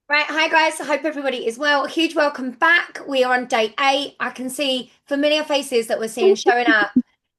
Right, hi guys. I hope everybody is well. A huge welcome back. We are on day 8. I can see familiar faces that we're seeing showing up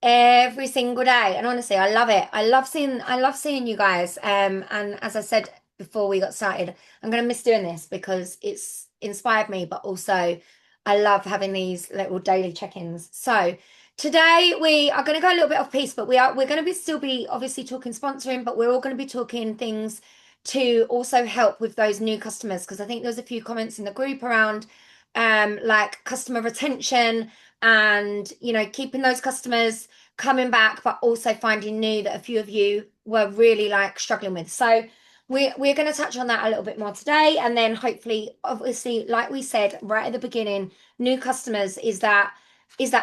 every single day. And honestly, I love it. I love seeing you guys. And as I said before we got started, I'm gonna miss doing this because it's inspired me, but also I love having these little daily check-ins. So today we are gonna go a little bit off piece, but we're gonna be still be obviously talking sponsoring, but we're all gonna be talking things to also help with those new customers because I think there's a few comments in the group around like customer retention and keeping those customers coming back but also finding new that a few of you were really like struggling with. So we're going to touch on that a little bit more today, and then hopefully obviously like we said right at the beginning, new customers is that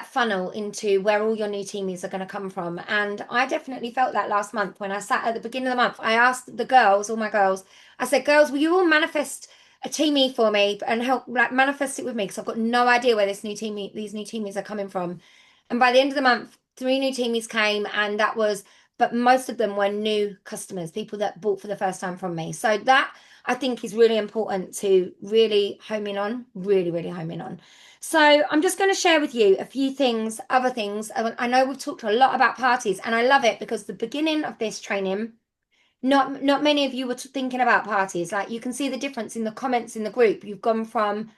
funnel into where all your new teamies are going to come from. And I definitely felt that last month when I sat at the beginning of the month. I asked the girls, all my girls, I said, girls, will you all manifest a teamie for me and help like manifest it with me? Because I've got no idea where these new teamies are coming from. And by the end of the month, 3 new teamies came, and but most of them were new customers, people that bought for the first time from me. So that I think is really important to really home in on, really, really home in on. So I'm just going to share with you a few things, other things. I know we've talked a lot about parties, and I love it because the beginning of this training, not many of you were thinking about parties. Like you can see the difference in the comments in the group. You've gone from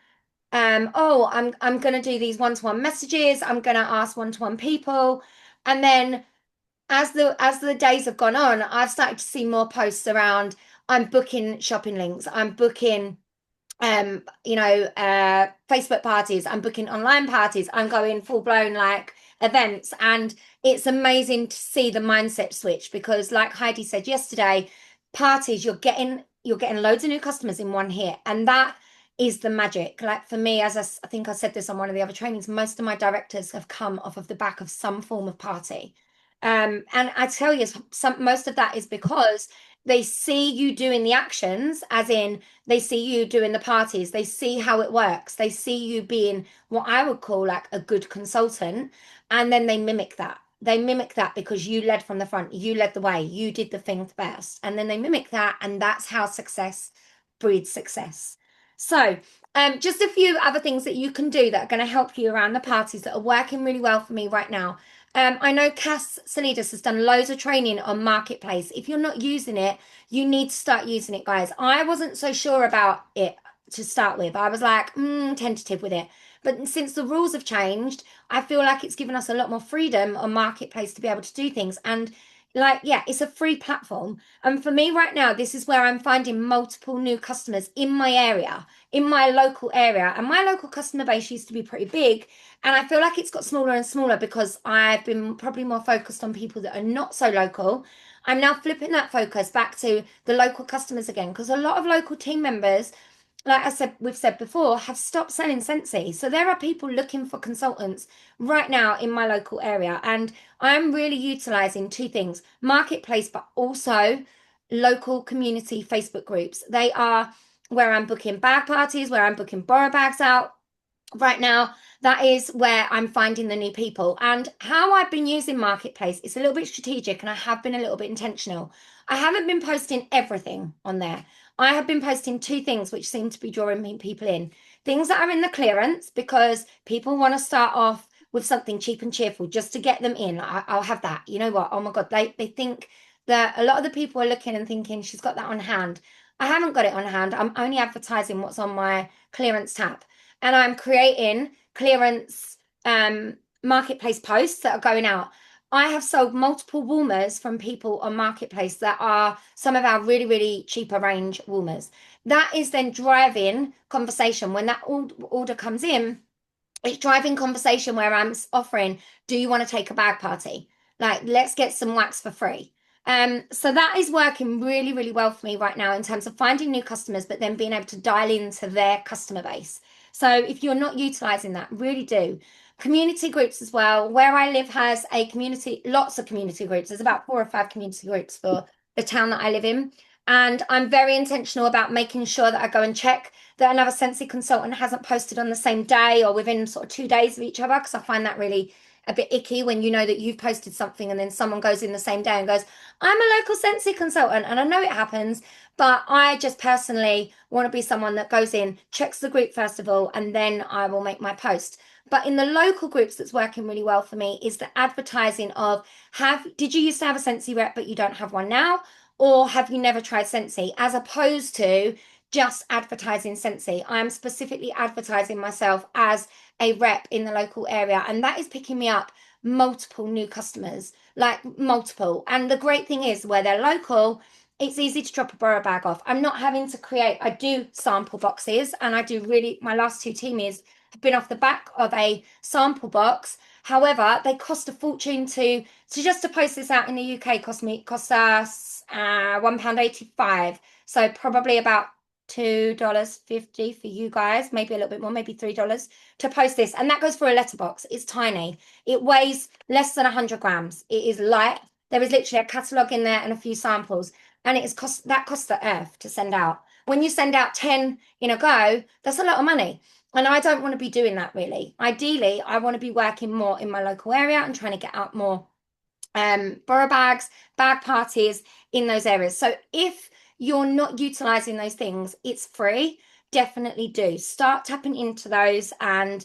oh, I'm going to do these one-to-one messages. I'm going to ask one-to-one people, and then as the days have gone on, I've started to see more posts around I'm booking shopping links. I'm booking Facebook parties, I'm booking online parties, I'm going full blown like events. And it's amazing to see the mindset switch because like Heidi said yesterday, parties, you're getting loads of new customers in one hit. And that is the magic. Like for me, as I think I said this on one of the other trainings, most of my directors have come off of the back of some form of party. And I tell you, most of that is because they see you doing the actions, as in they see you doing the parties. They see how it works. They see you being what I would call like a good consultant. And then they mimic that. They mimic that because you led from the front. You led the way. You did the thing best. And then they mimic that. And that's how success breeds success. So, just a few other things that you can do that are going to help you around the parties that are working really well for me right now. I know Cass Salidas has done loads of training on Marketplace. If you're not using it, you need to start using it, guys. I wasn't so sure about it to start with. I was like, tentative with it. But since the rules have changed, I feel like it's given us a lot more freedom on Marketplace to be able to do things. And like, yeah, it's a free platform. And for me right now, this is where I'm finding multiple new customers in my area, in my local area. And my local customer base used to be pretty big. And I feel like it's got smaller and smaller because I've been probably more focused on people that are not so local. I'm now flipping that focus back to the local customers again because a lot of local team members, like I said, we've said before, have stopped selling Scentsy. So there are people looking for consultants right now in my local area. And I'm really utilizing two things: Marketplace, but also local community Facebook groups. They are where I'm booking bag parties, where I'm booking borrow bags out right now. That is where I'm finding the new people. And how I've been using Marketplace is a little bit strategic, and I have been a little bit intentional. I haven't been posting everything on there. I have been posting two things which seem to be drawing people in. Things that are in the clearance because people want to start off with something cheap and cheerful just to get them in. I'll have that. You know what? Oh my God, they think that a lot of the people are looking and thinking she's got that on hand. I haven't got it on hand. I'm only advertising what's on my clearance tab, and I'm creating clearance marketplace posts that are going out. I have sold multiple warmers from people on Marketplace that are some of our really, really cheaper range warmers. That is then driving conversation. When that order comes in, it's driving conversation where I'm offering, do you want to take a bag party? Like, let's get some wax for free. So that is working really, really well for me right now in terms of finding new customers, but then being able to dial into their customer base. So if you're not utilizing that, really do. Community groups as well. Where I live has a community, lots of community groups. There's about 4 or 5 community groups for the town that I live in. And I'm very intentional about making sure that I go and check that another Scentsy consultant hasn't posted on the same day or within sort of 2 days of each other, because I find that really a bit icky when you know that you've posted something and then someone goes in the same day and goes, I'm a local Scentsy consultant. And I know it happens, but I just personally want to be someone that goes in, checks the group first of all, and then I will make my post. But in the local groups, that's working really well for me is the advertising of did you used to have a Scentsy rep, but you don't have one now? Or have you never tried Scentsy? As opposed to just advertising Scentsy. I'm specifically advertising myself as a rep in the local area, and that is picking me up multiple new customers, like multiple. And the great thing is, where they're local, it's easy to drop a borough bag off. I'm not having to create, I do sample boxes, and I do really, my last two teamies have been off the back of a sample box. However, they cost a fortune to just to post this out in the UK cost us £1.85. So probably about $2.50 for you guys, maybe a little bit more, maybe $3 to post this. And that goes for a letterbox. It's tiny. It weighs less than 100 grams. It is light. There is literally a catalogue in there and a few samples. And costs the earth to send out. When you send out 10 in a go, that's a lot of money. And I don't want to be doing that really. Ideally, I want to be working more in my local area and trying to get out more borough bags, bag parties in those areas. So if you're not utilizing those things, it's free. Definitely do start tapping into those and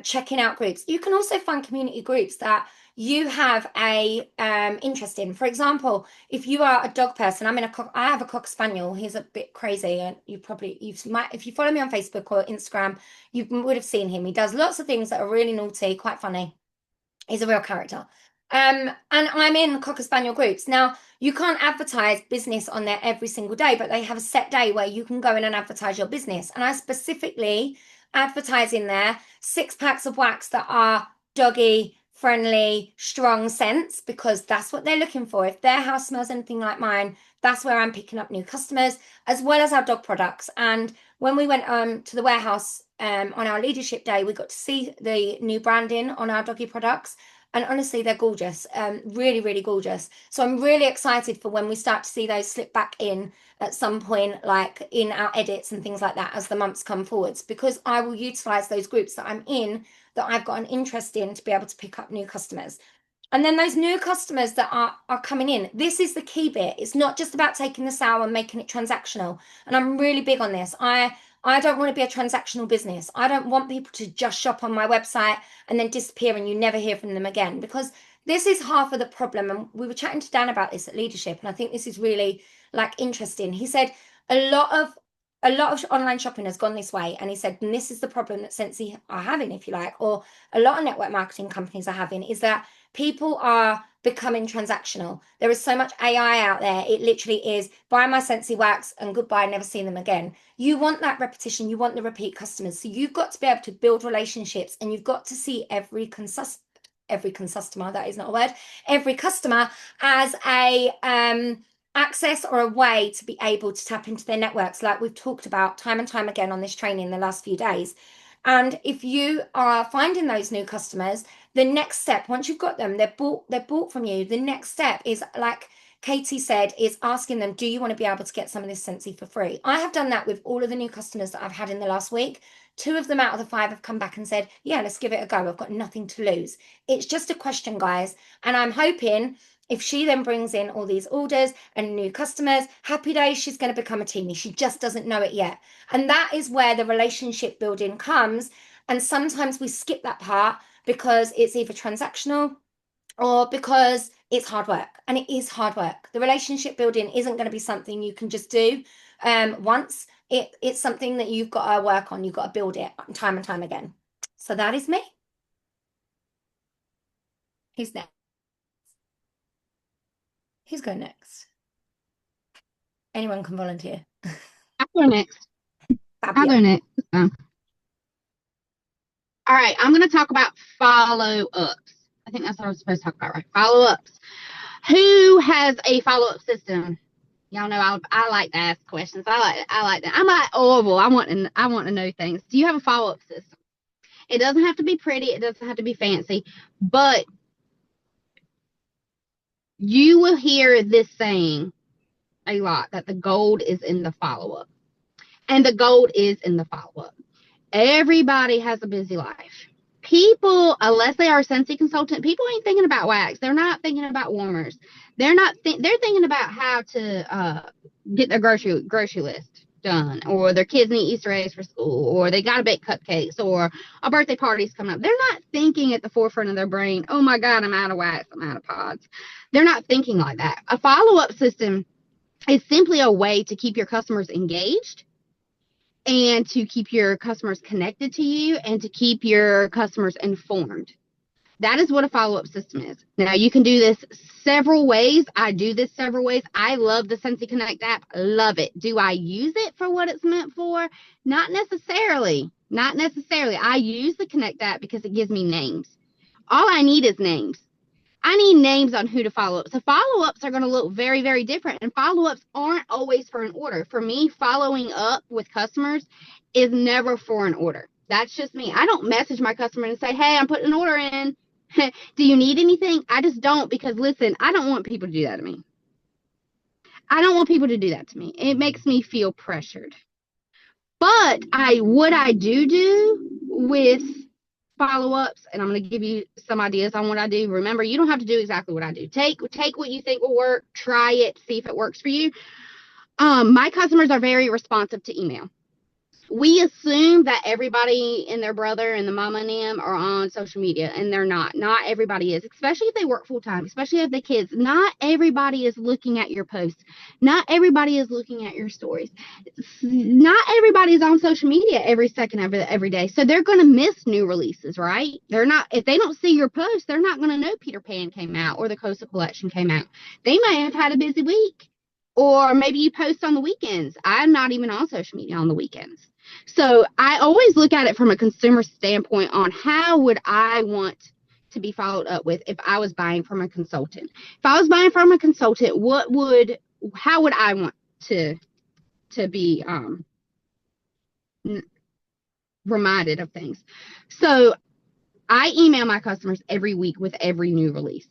checking out groups. You can also find community groups that you have a interest in. For example, if you are a dog person, I have a cocker spaniel. He's a bit crazy, and if you follow me on Facebook or Instagram, you would have seen him. He does lots of things that are really naughty, quite funny. He's a real character. And I'm in Cocker Spaniel groups. Now, you can't advertise business on there every single day, but they have a set day where you can go in and advertise your business. And I specifically advertise in there 6 packs of wax that are doggy friendly, strong scents, because that's what they're looking for. If their house smells anything like mine, that's where I'm picking up new customers, as well as our dog products. And when we went to the warehouse on our leadership day, we got to see the new branding on our doggy products. And honestly, they're gorgeous, really, really gorgeous. So I'm really excited for when we start to see those slip back in at some point, like in our edits and things like that as the months come forwards, because I will utilize those groups that I'm in, that I've got an interest in, to be able to pick up new customers. And then those new customers that are coming in, this is the key bit. It's not just about taking the sale and making it transactional. And I'm really big on this. I don't want to be a transactional business. I don't want people to just shop on my website and then disappear and you never hear from them again, because this is half of the problem. And we were chatting to Dan about this at Leadership, and I think this is really like interesting. He said a lot of online shopping has gone this way, and he said, and this is the problem that Scentsy are having, if you like, or a lot of network marketing companies are having, is that people are becoming transactional. There is so much AI out there. It literally is buy my Scentsy wax and goodbye, never seen them again. You want that repetition. You want the repeat customers. So you've got to be able to build relationships, and you've got to see every customer, that is not a word, every customer as a access or a way to be able to tap into their networks, like we've talked about time and time again on this training the last few days. And if you are finding those new customers, the next step, once you've got them, they're bought from you, the next step is, like Katie said, is asking them, do you want to be able to get some of this Scentsy for free? I have done that with all of the new customers that I've had in the last week. 2 of them out of the 5 have come back and said, yeah, let's give it a go. I've got nothing to lose. It's just a question, guys. And I'm hoping if she then brings in all these orders and new customers, happy days, she's going to become a teamie. She just doesn't know it yet. And that is where the relationship building comes. And sometimes we skip that part because it's either transactional or because it's hard work. And it is hard work. The relationship building isn't going to be something you can just do once. It's something that you've got to work on. You've got to build it time and time again. So that is me. Who's next? Who's going next? Anyone can volunteer. I'll go next. I'll go next. All right, I'm going to talk about follow-ups. I think that's what I was supposed to talk about, right? Follow-ups. Who has a follow-up system? Y'all know I like to ask questions. I like that. I'm like Orville. I want to know things. Do you have a follow-up system? It doesn't have to be pretty. It doesn't have to be fancy, but you will hear this saying a lot, that the gold is in the follow-up. And the gold is in the follow-up. Everybody has a busy life. people, unless they are a Scentsy consultant, people ain't thinking about wax. They're not thinking about warmers. They're thinking about how to get their grocery list done, or their kids need Easter eggs for school, or they got to bake cupcakes, or a birthday party's coming up. They're not thinking at the forefront of their brain, oh my God, I'm out of wax, I'm out of pods. They're not thinking like that. A follow-up system is simply a way to keep your customers engaged, and to keep your customers connected to you, and to keep your customers informed. That is what a follow-up system is. Now, you can do this several ways. I do this several ways. I love the Scentsy Connect app. Love it. Do I use it for what it's meant for? Not necessarily. Not necessarily. I use the Connect app because it gives me names. All I need is names. I need names on who to follow up. So follow-ups are going to look very, very different. And follow-ups aren't always for an order. For me, following up with customers is never for an order. That's just me. I don't message my customer and say, hey, I'm putting an order in. Do you need anything? I just don't, because listen, I don't want people to do that to me. I don't want people to do that to me. It makes me feel pressured. But what I do with follow-ups, and I'm going to give you some ideas on what I do. Remember, you don't have to do exactly what I do. Take what you think will work, try it, see if it works for you. My customers are very responsive to email. We assume that everybody and their brother and the mama and them are on social media, and they're not. Not everybody is, especially if they work full time, especially if they kids. Not everybody is looking at your posts. Not everybody is looking at your stories. Not everybody is on social media every second of every day. So they're going to miss new releases, right? They're not, if they don't see your post, they're not going to know Peter Pan came out or the Coastal Collection came out. They may have had a busy week, or maybe you post on the weekends. I'm not even on social media on the weekends. So I always look at it from a consumer standpoint on how would I want to be followed up with if I was buying from a consultant. If I was buying from a consultant, how would I want to be reminded of things? So I email my customers every week with every new release.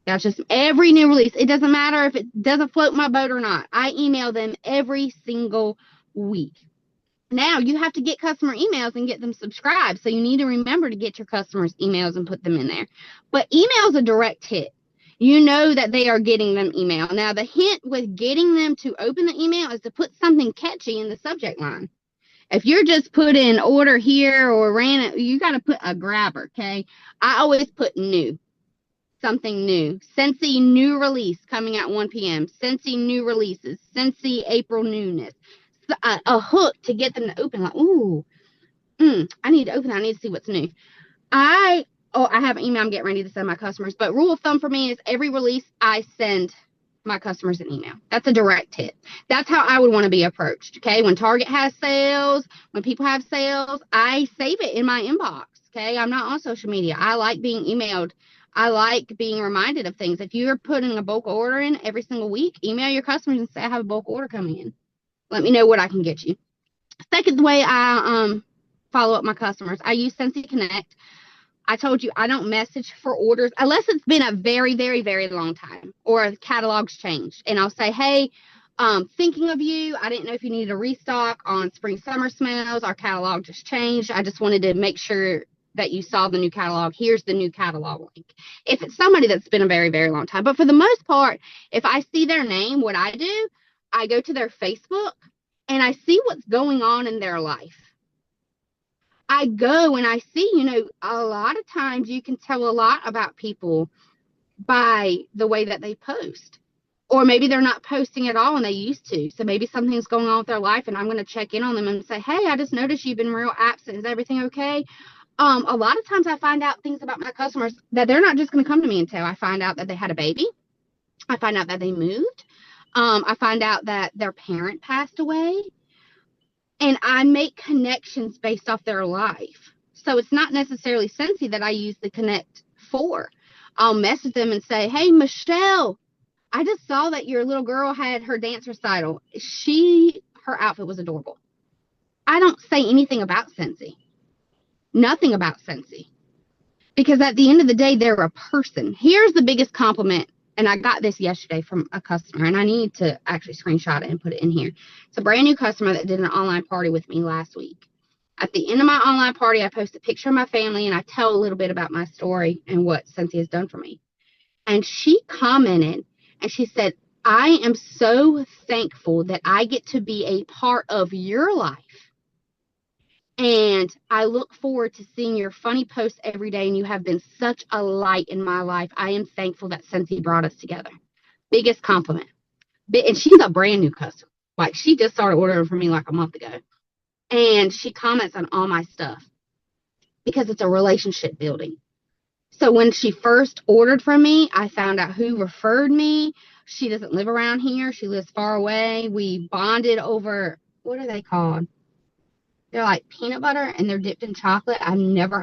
That's just every new release. It doesn't matter if it doesn't float my boat or not. I email them every single week. Now you have to get customer emails and get them subscribed. So you need to remember to get your customers' emails and put them in there. But email is a direct hit. You know that they are getting them email. Now the hint with getting them to open the email is to put something catchy in the subject line. If you're just putting order here or ran, you got to put a grabber, okay? I always put new. Something new. Scentsy new release coming at 1 p.m. Scentsy new releases. Scentsy April newness. A hook to get them to open, like, ooh, I need to open that. I need to see what's new. I have an email I'm getting ready to send my customers, but rule of thumb for me is every release I send my customers an email. That's a direct hit. That's how I would want to be approached. Okay. When Target has sales, when people have sales, I save it in my inbox. Okay. I'm not on social media. I like being emailed. I like being reminded of things. If you're putting a bulk order in every single week, email your customers and say, I have a bulk order coming in. Let me know what I can get you. Second way I follow up my customers, I use Scentsy Connect. I told you I don't message for orders unless it's been a very, very, very long time or the catalog's changed. And I'll say, hey, thinking of you. I didn't know if you needed a restock on spring summer smells. Our catalog just changed. I just wanted to make sure that you saw the new catalog. Here's the new catalog link. If it's somebody that's been a very, very long time. But for the most part, if I see their name, what I do, I go to their Facebook and I see what's going on in their life. I go and I see, a lot of times you can tell a lot about people by the way that they post. Or maybe they're not posting at all and they used to. So maybe something's going on with their life and I'm going to check in on them and say, hey, I just noticed you've been real absent. Is everything okay? A lot of times I find out things about my customers that they're not just going to come to me and tell. I find out that they had a baby. I find out that they moved. I find out that their parent passed away, and I make connections based off their life. So it's not necessarily Scentsy that I use the Connect for. I'll message them and say, hey, Michelle, I just saw that your little girl had her dance recital. Her outfit was adorable. I don't say anything about Scentsy. Nothing about Scentsy. Because at the end of the day, they're a person. Here's the biggest compliment. And I got this yesterday from a customer, and I need to actually screenshot it and put it in here. It's a brand new customer that did an online party with me last week. At the end of my online party, I post a picture of my family and I tell a little bit about my story and what Scentsy has done for me. And she commented and she said, I am so thankful that I get to be a part of your life. And I look forward to seeing your funny posts every day. And you have been such a light in my life. I am thankful that Scentsy brought us together. Biggest compliment. And she's a brand new customer. Like, she just started ordering from me like a month ago. And she comments on all my stuff because it's a relationship building. So when she first ordered from me, I found out who referred me. She doesn't live around here. She lives far away. We bonded over, what are they called? They're like peanut butter and they're dipped in chocolate.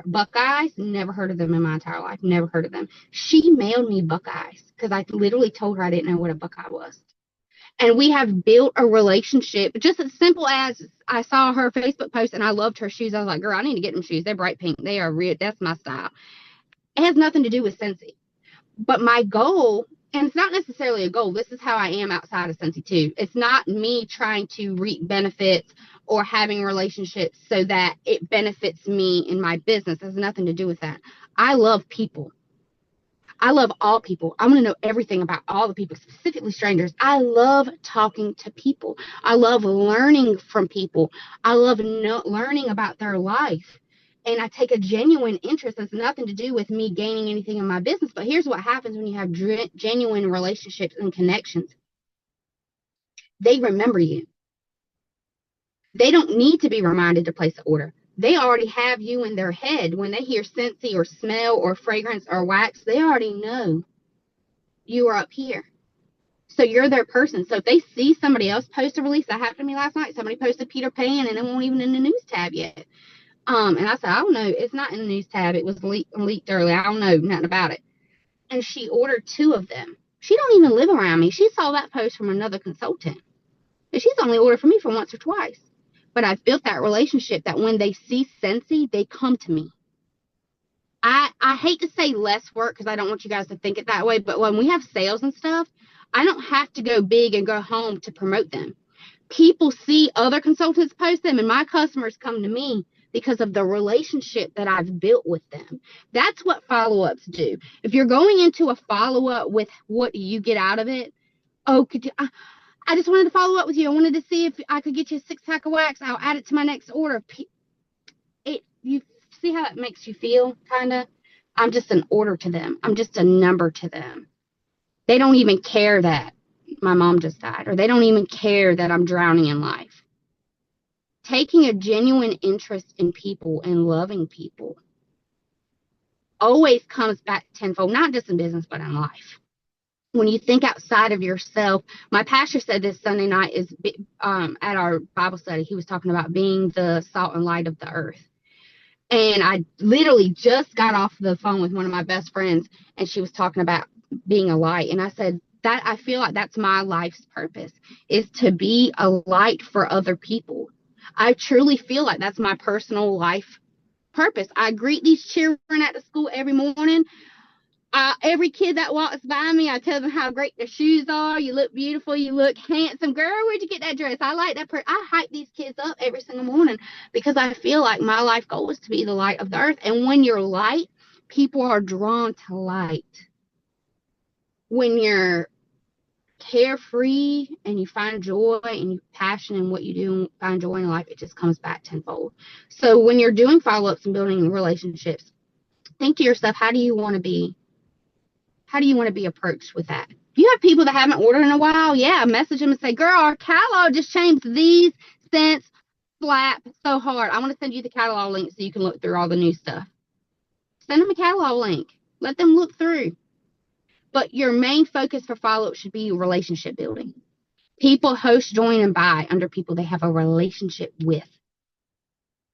Buckeyes, never heard of them in my entire life. Never heard of them. She mailed me Buckeyes because I literally told her I didn't know what a Buckeye was. And we have built a relationship just as simple as I saw her Facebook post and I loved her shoes. I was like, girl, I need to get them shoes. They're bright pink. They are real. That's my style. It has nothing to do with Scentsy. But my goal, and it's not necessarily a goal, this is how I am outside of Scentsy too. It's not me trying to reap benefits or having relationships so that it benefits me in my business. It has nothing to do with that. I love people. I love all people. I want to know everything about all the people, specifically strangers. I love talking to people. I love learning from people. I love learning about their life. And I take a genuine interest. It's nothing to do with me gaining anything in my business. But here's what happens when you have genuine relationships and connections. They remember you. They don't need to be reminded to place an order. They already have you in their head. When they hear Scentsy or smell or fragrance or wax, they already know you are up here. So you're their person. So if they see somebody else post a release, that happened to me last night. Somebody posted Peter Pan and it won't even in the news tab yet. And I said, I don't know. It's not in the news tab. It was leaked early. I don't know nothing about it. And she ordered 2 of them. She don't even live around me. She saw that post from another consultant. And she's only ordered from me for once or twice. But I've built that relationship that when they see Scentsy, they come to me. I hate to say less work because I don't want you guys to think it that way. But when we have sales and stuff, I don't have to go big and go home to promote them. People see other consultants post them and my customers come to me because of the relationship that I've built with them. That's what follow-ups do. If you're going into a follow-up with what do you get out of it? Oh, I just wanted to follow up with you. I wanted to see if I could get you a 6-pack of wax. I'll add it to my next order. You see how it makes you feel, kind of? I'm just an order to them. I'm just a number to them. They don't even care that my mom just died, or they don't even care that I'm drowning in life. Taking a genuine interest in people and loving people always comes back tenfold, not just in business, but in life. When you think outside of yourself, my pastor said this Sunday night is at our Bible study. He was talking about being the salt and light of the earth. And I literally just got off the phone with one of my best friends, and she was talking about being a light. And I said, that I feel like that's my life's purpose, is to be a light for other people. I truly feel like that's my personal life purpose. I greet these children at the school every morning. Every kid that walks by me, I tell them how great their shoes are. You look beautiful. You look handsome. Girl, where'd you get that dress? I like that. I hype these kids up every single morning because I feel like my life goal is to be the light of the earth. And when you're light, people are drawn to light. When you're carefree and you find joy and you passion in what you do and find joy in life, it just comes back tenfold. So when you're doing follow-ups and building relationships, think to yourself, how do you want to be? How do you want to be approached with that? If you have people that haven't ordered in a while, yeah, message them and say, girl, our catalog just changed these scents slap so hard. I want to send you the catalog link so you can look through all the new stuff. Send them a catalog link. Let them look through. But your main focus for follow-up should be relationship building. People host, join, and buy under people they have a relationship with.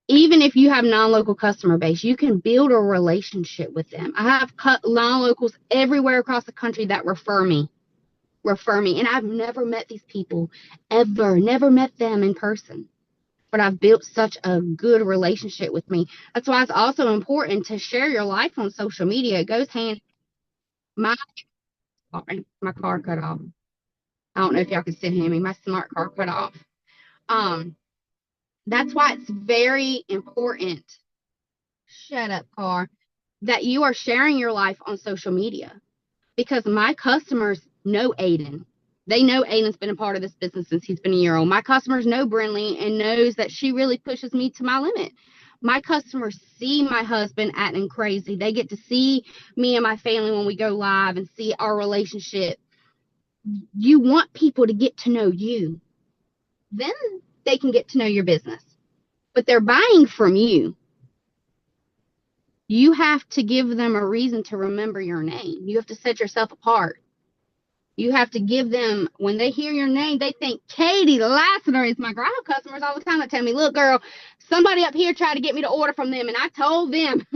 Even if you have non-local customer base, you can build a relationship with them. I have non-locals everywhere across the country that refer me. And I've never met these people ever, never met them in person. But I've built such a good relationship with me. That's why it's also important to share your life on social media. It goes hand. My car cut off. I don't know if y'all can still hear me. My smart car cut off. That's why it's very important. Shut up, Car. That you are sharing your life on social media, because my customers know Aiden. They know Aiden's been a part of this business since he's been a year old. My customers know Brinley and knows that she really pushes me to my limit. My customers see my husband acting crazy. They get to see me and my family when we go live and see our relationship. You want people to get to know you. Then they can get to know your business. But they're buying from you. You have to give them a reason to remember your name. You have to set yourself apart. You have to give them, when they hear your name, they think Katie Lassiter is my girl. I have customers all the time that tell me, look, girl, somebody up here tried to get me to order from them. And I told them,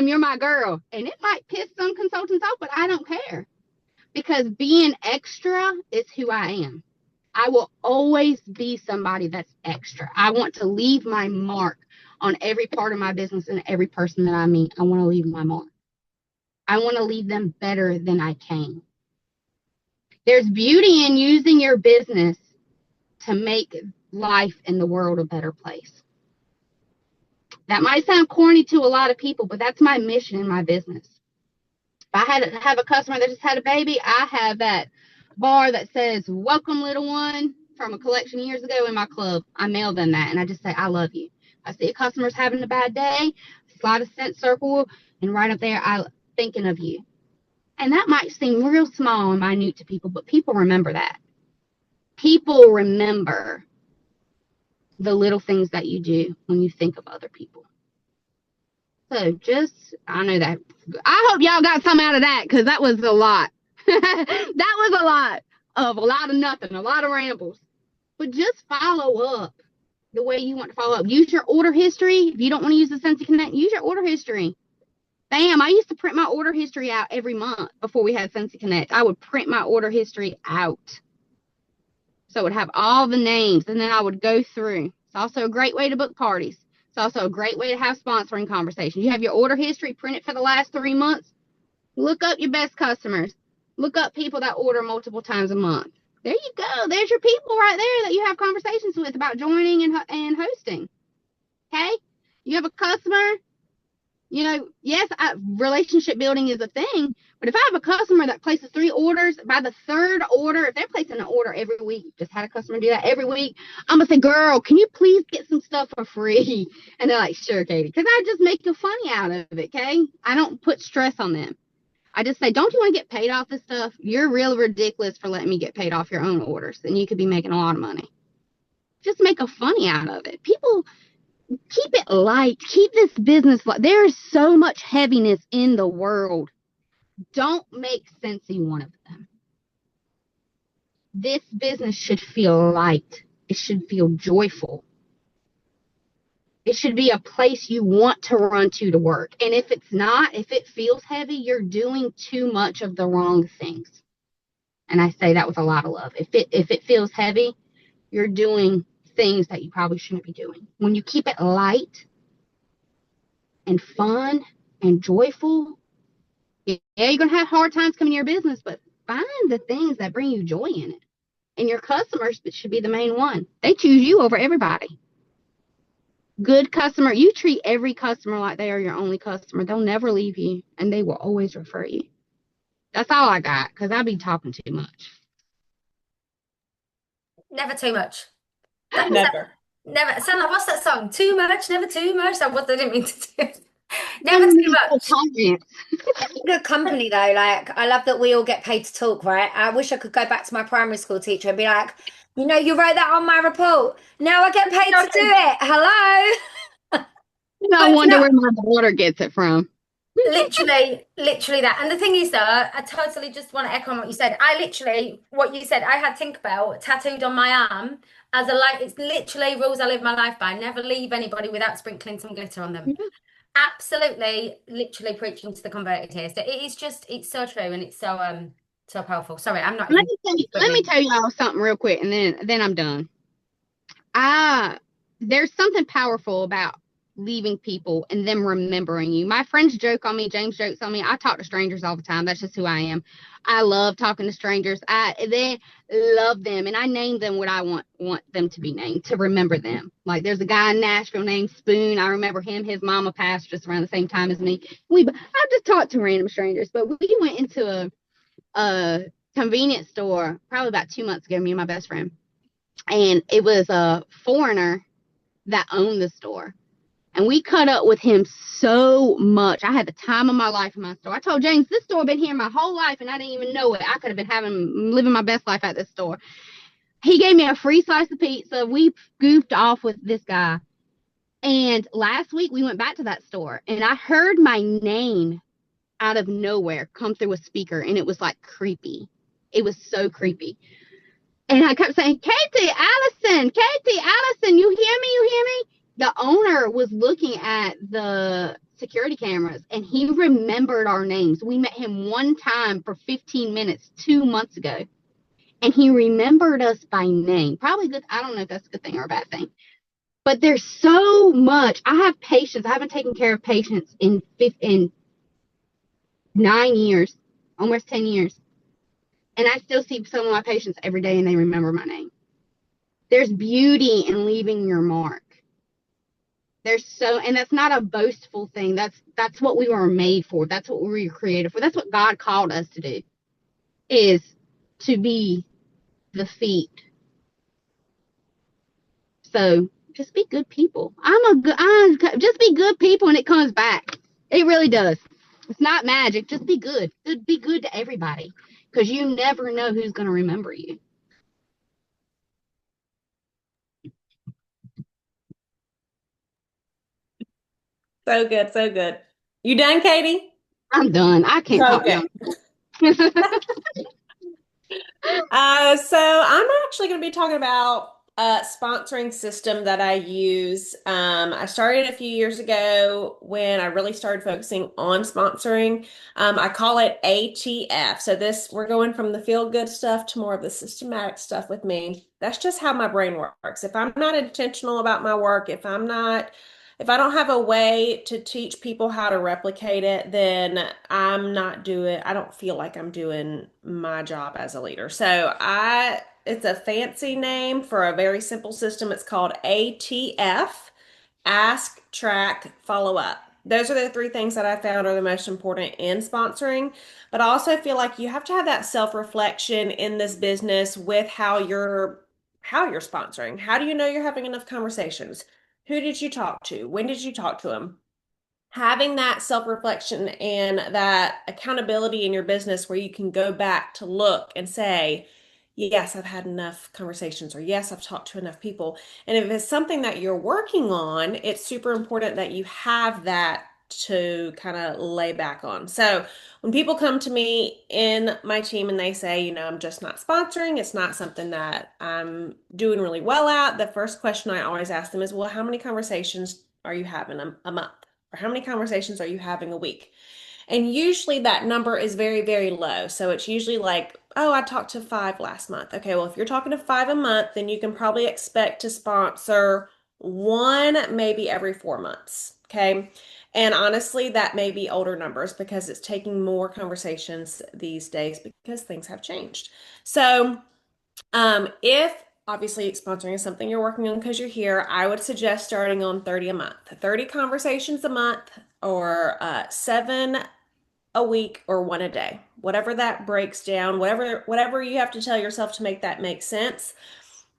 you're my girl. And it might piss some consultants off, but I don't care. Because being extra is who I am. I will always be somebody that's extra. I want to leave my mark on every part of my business and every person that I meet. I want to leave my mark. I want to leave them better than I came. There's beauty in using your business to make life in the world a better place. That might sound corny to a lot of people, but that's my mission in my business. If I have a customer that just had a baby, I have that bar that says, welcome, little one, from a collection years ago in my club. I mail them that, and I just say, I love you. I see a customer's having a bad day, slide a scent circle, and right up there, I'm thinking of you. And that might seem real small and minute to people, but people remember that. People remember the little things that you do when you think of other people. So I know that. I hope y'all got some out of that, because that was a lot. That was a lot of nothing, a lot of rambles. But just follow up the way you want to follow up. Use your order history. If you don't want to use the Scentsy Connect, use your order history. Bam, I used to print my order history out every month before we had Scentsy Connect. I would print my order history out. So it would have all the names, and then I would go through. It's also a great way to book parties. It's also a great way to have sponsoring conversations. You have your order history, print it for the last 3 months. Look up your best customers. Look up people that order multiple times a month. There you go. There's your people right there that you have conversations with about joining and hosting. Okay? You have a customer. Yes, relationship building is a thing, but if I have a customer that places 3 orders, by the 3rd order, if they're placing an order every week, just had a customer do that every week, I'm going to say, girl, can you please get some stuff for free? And they're like, sure, Katie, because I just make a funny out of it, okay? I don't put stress on them. I just say, don't you want to get paid off this stuff? You're real ridiculous for letting me get paid off your own orders, and you could be making a lot of money. Just make a funny out of it. People, keep it light. Keep this business light. There is so much heaviness in the world. Don't make Scentsy one of them. This business should feel light. It should feel joyful. It should be a place you want to run to work. And if it's not, if it feels heavy, you're doing too much of the wrong things. And I say that with a lot of love. If it feels heavy, you're doing things that you probably shouldn't be doing. When you keep it light and fun and joyful, yeah, you're going to have hard times coming to your business, but find the things that bring you joy in it. And your customers should be the main one. They choose you over everybody. Good customer. You treat every customer like they are your only customer. They'll never leave you, and they will always refer you. That's all I got, because I be talking too much. Never too much. Never. Never. Sound like, what's that song? Too much, never too much. That's what I didn't mean to do. Never too much. Good company though. Like, I love that we all get paid to talk, right? I wish I could go back to my primary school teacher and be like, you wrote that on my report. Now I get paid to do it. Hello. I wonder where my daughter gets it from. Literally that. And the thing is, though, I totally just want to echo on what you said. What you said, I had Tinkerbell tattooed on my arm as a light. It's literally rules I live my life by. Never leave anybody without sprinkling some glitter on them. Mm-hmm. Absolutely, literally preaching to the converted here. So it's so true, and it's so powerful. Sorry, I'm not. Let me tell y'all something real quick, and then I'm done. There's something powerful about leaving people and them remembering you. My friends joke on me. James jokes on me. I talk to strangers all the time. That's just who I am. I love talking to strangers. They love them, and I name them what I want them to be named, to remember them. Like there's a guy in Nashville named Spoon. I remember him. His mama passed just around the same time as me. I just talked to random strangers, but we went into a convenience store probably about 2 months ago, me and my best friend, and it was a foreigner that owned the store. And we cut up with him so much. I had the time of my life in my store. I told James, this store been here my whole life, and I didn't even know it. I could have been living my best life at this store. He gave me a free slice of pizza. We goofed off with this guy. And last week, we went back to that store, and I heard my name out of nowhere come through a speaker, and it was like creepy. It was so creepy. And I kept saying, Katie, Allison, you hear me? You hear me? The owner was looking at the security cameras, and he remembered our names. We met him one time for 15 minutes 2 months ago, and he remembered us by name. Probably good. I don't know if that's a good thing or a bad thing, but there's so much. I have patients. I haven't taken care of patients in 9 years, almost 10 years. And I still see some of my patients every day, and they remember my name. There's beauty in leaving your mark. And that's not a boastful thing. That's what we were made for. That's what we were created for. That's what God called us to do, is to be the feet. So just be good people. Just be good people, and it comes back. It really does. It's not magic. Just be good. Be good to everybody, because you never know who's going to remember you. So good, so good. You done, Katie? I'm done. I can't talk Okay. So I'm actually going to be talking about a sponsoring system that I use. I started a few years ago when I really started focusing on sponsoring. I call it ATF. So we're going from the feel good stuff to more of the systematic stuff with me. That's just how my brain works. If I'm not intentional about my work, if I don't have a way to teach people how to replicate it, then I don't feel like I'm doing my job as a leader. It's a fancy name for a very simple system. It's called ATF, Ask, Track, Follow Up. Those are the three things that I found are the most important in sponsoring. But I also feel like you have to have that self-reflection in this business with how you're sponsoring. How do you know you're having enough conversations? Who did you talk to? When did you talk to them? Having that self-reflection and that accountability in your business where you can go back to look and say, yes, I've had enough conversations, or yes, I've talked to enough people. And if it's something that you're working on, it's super important that you have that to kind of lay back on. So when people come to me in my team and they say, I'm just not sponsoring, it's not something that I'm doing really well at, the first question I always ask them is, well, how many conversations are you having a month? Or how many conversations are you having a week? And usually that number is very, very low. So it's usually like, oh, I talked to 5 last month. Okay, well, if you're talking to 5 a month, then you can probably expect to sponsor 1 maybe every 4 months. Okay. And honestly, that may be older numbers because it's taking more conversations these days because things have changed. So if obviously sponsoring is something you're working on because you're here, I would suggest starting on 30 a month, 30 conversations a month, or 7 a week, or 1 a day, whatever that breaks down, whatever you have to tell yourself to make that make sense.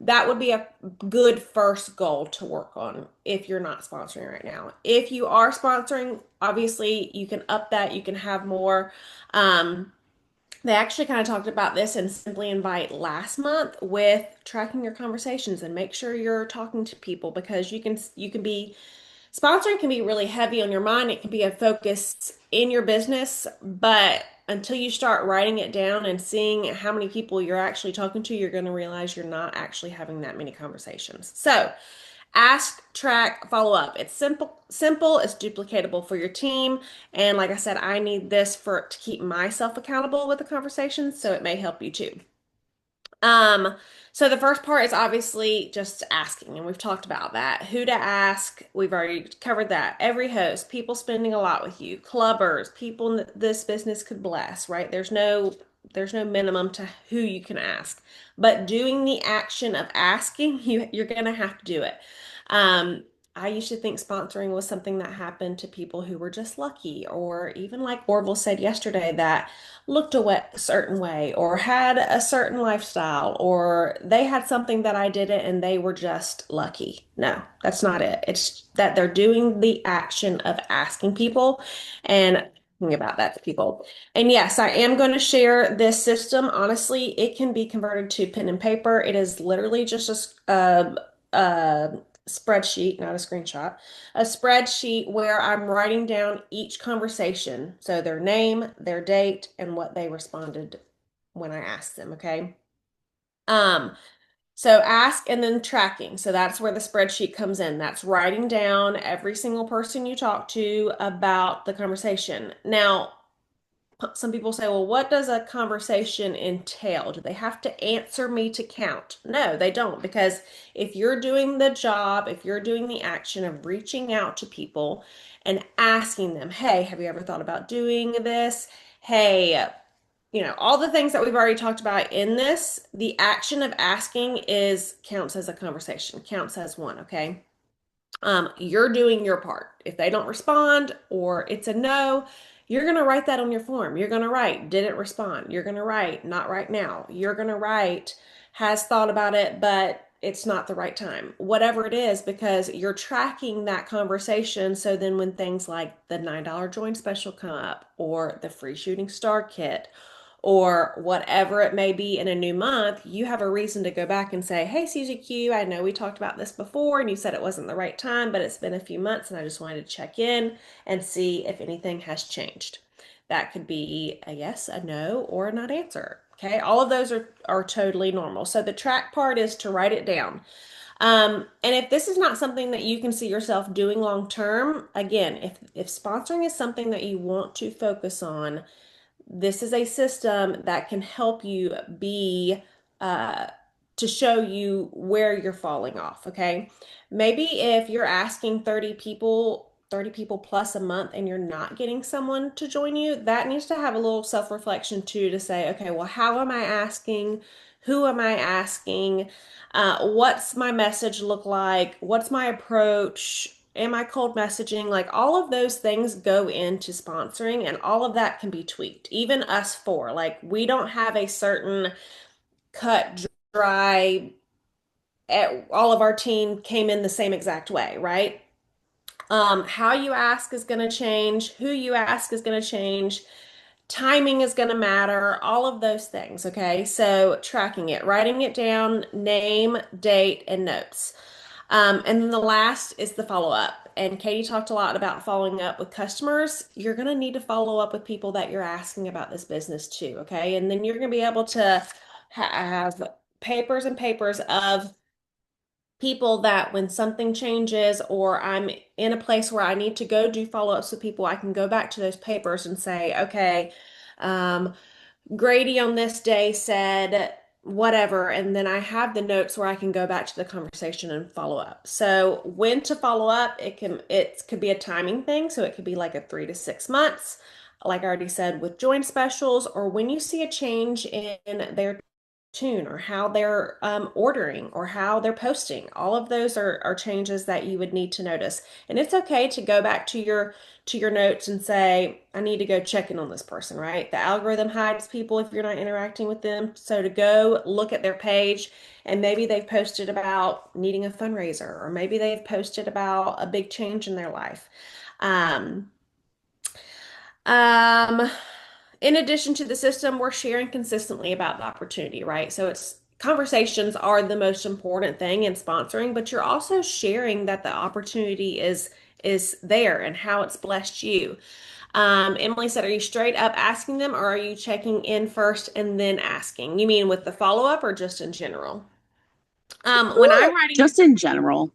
That would be a good first goal to work on if you're not sponsoring right now. If you are sponsoring, obviously you can up that, you can have more. They actually kind of talked about this in Simply Invite last month with tracking your conversations and make sure you're talking to people, because you can be sponsoring can be really heavy on your mind. It can be a focus in your business, but until you start writing it down and seeing how many people you're actually talking to, you're going to realize you're not actually having that many conversations. So ask, track, follow up. It's simple, it's duplicatable for your team. And like I said, I need this to keep myself accountable with the conversations, so it may help you too. Um, so the first part is obviously just asking, and we've talked about that. Who to ask, we've already covered that. Every host, people spending a lot with you, clubbers, people this business could bless, right? There's no minimum to who you can ask. But doing the action of asking, you're gonna have to do it. Um, I used to think sponsoring was something that happened to people who were just lucky, or even like Orville said yesterday, that looked a certain way or had a certain lifestyle or they had something that I didn't and they were just lucky. No, that's not it. It's that they're doing the action of asking people and thinking about that to people. And yes, I am going to share this system. Honestly, it can be converted to pen and paper. It is literally just a spreadsheet, not a screenshot, a spreadsheet where I'm writing down each conversation. So their name, their date, and what they responded when I asked them, okay? Um, so ask and then tracking. So that's where the spreadsheet comes in. That's writing down every single person you talk to about the conversation. Now, some people say, well, what does a conversation entail? Do they have to answer me to count? No, they don't, because if you're doing the job, if you're doing the action of reaching out to people and asking them, hey, have you ever thought about doing this? Hey, all the things that we've already talked about in this, the action of asking is counts as a conversation, counts as one, okay? You're doing your part. If they don't respond or it's a no, you're going to write that on your form. You're going to write, didn't respond. You're going to write, not right now. You're going to write, has thought about it, but it's not the right time. Whatever it is, because you're tracking that conversation. So then when things like the $9 join special come up or the free shooting star kit or whatever it may be in a new month, you have a reason to go back and say, hey, CGQ, I know we talked about this before and you said it wasn't the right time, but it's been a few months and I just wanted to check in and see if anything has changed. That could be a yes, a no, or a not answer. Okay, all of those are totally normal. So the track part is to write it down. And if this is not something that you can see yourself doing long term, again, if sponsoring is something that you want to focus on, this is a system that can help you be uh, to show you where you're falling off, okay? Maybe if you're asking 30 people plus a month and you're not getting someone to join you, that needs to have a little self-reflection too, to say, okay, well, how am I asking? Who am I asking? What's my message look like? What's my approach? Am I cold messaging? Like all of those things go into sponsoring and all of that can be tweaked. Even us four, like we don't have a certain cut, dry, all of our team came in the same exact way, right? How you ask is going to change, who you ask is going to change, timing is going to matter, all of those things, okay? So tracking it, writing it down, name, date, and notes. And then the last is the follow up. And Katie talked a lot about following up with customers. You're going to need to follow up with people that you're asking about this business too, okay? And then you're going to be able to have papers and papers of people that when something changes or I'm in a place where I need to go do follow-ups with people, I can go back to those papers and say, okay, um, Grady on this day said whatever, and then I have the notes where I can go back to the conversation and follow up. So when to follow up, it could be a timing thing, so it could be like a 3 to 6 months, like I already said with join specials, or when you see a change in their tune or how they're ordering or how they're posting. All of those are changes that you would need to notice. And it's okay to go back to your notes and say, I need to go check in on this person, right? The algorithm hides people if you're not interacting with them. So to go look at their page and maybe they've posted about needing a fundraiser or maybe they've posted about a big change in their life. Um, um, in addition to the system, we're sharing consistently about the opportunity, right? So it's conversations are the most important thing in sponsoring, but you're also sharing that the opportunity is there and how it's blessed you. Emily said, are you straight up asking them or are you checking in first and then asking? You mean with the follow-up or just in general? When I'm writing Just in general.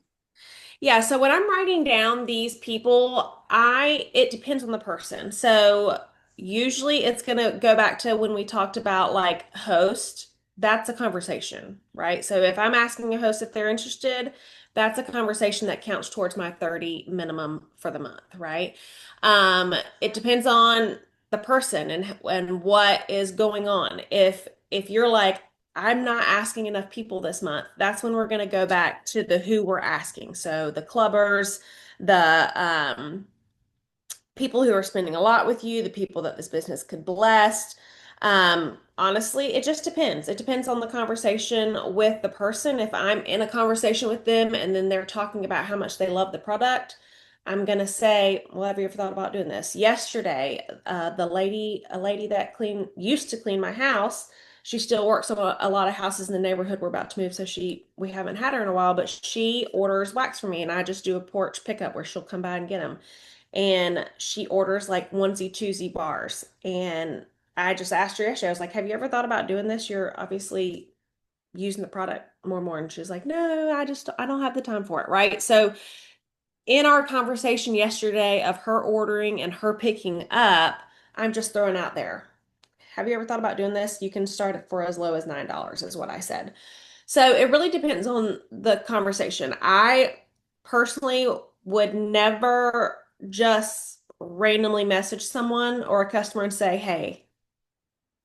Yeah, so when I'm writing down these people, it depends on the person. So usually it's gonna go back to when we talked about like host that's a conversation, right? So if I'm asking a host if they're interested, that's a conversation that counts towards my 30 minimum for the month, right? It depends on the person and what is going on. If you're like, I'm not asking enough people this month, that's when we're going to go back to the who we're asking. So the clubbers, the people who are spending a lot with you, the people that this business could bless. Honestly, it just depends. It depends on the conversation with the person. If I'm in a conversation with them and then they're talking about how much they love the product, I'm gonna say, "Well, have you ever thought about doing this?" Yesterday, a lady that used to clean my house, she still works on a lot of houses in the neighborhood we're about to move, so we haven't had her in a while, but she orders wax for me, and I just do a porch pickup where she'll come by and get them, and she orders like onesie twosie bars. And I just asked her yesterday, I was like, have you ever thought about doing this? You're obviously using the product more and more. And she was like, no, I don't have the time for it. Right. So in our conversation yesterday of her ordering and her picking up, I'm just throwing out there, have you ever thought about doing this? You can start it for as low as $9 is what I said. So it really depends on the conversation. I personally would never just randomly message someone or a customer and say, hey,